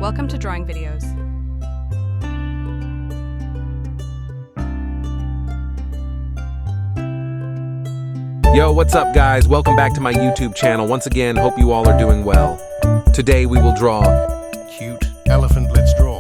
Welcome to Drawing Videos. Yo, what's up guys? Welcome back to my YouTube channel. Once again, hope you all are doing well. Today we will draw Cute elephant, let's draw.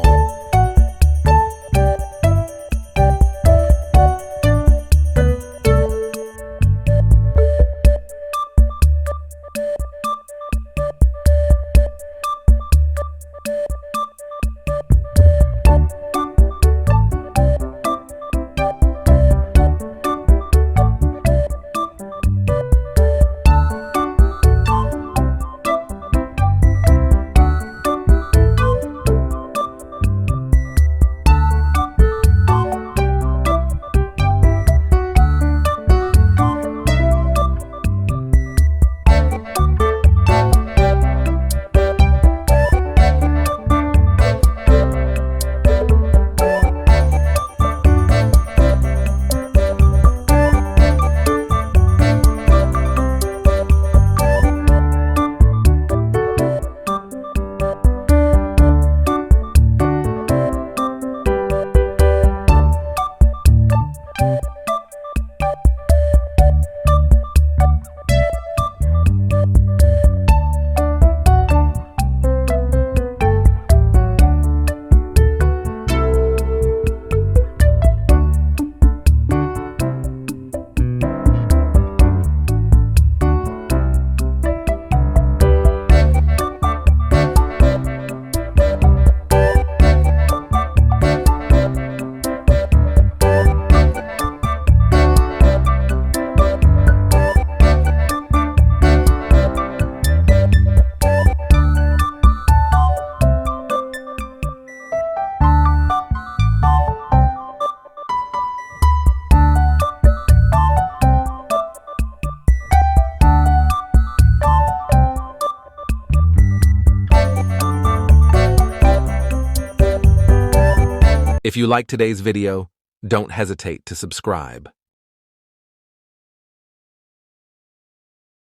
If you like today's video, don't hesitate to subscribe.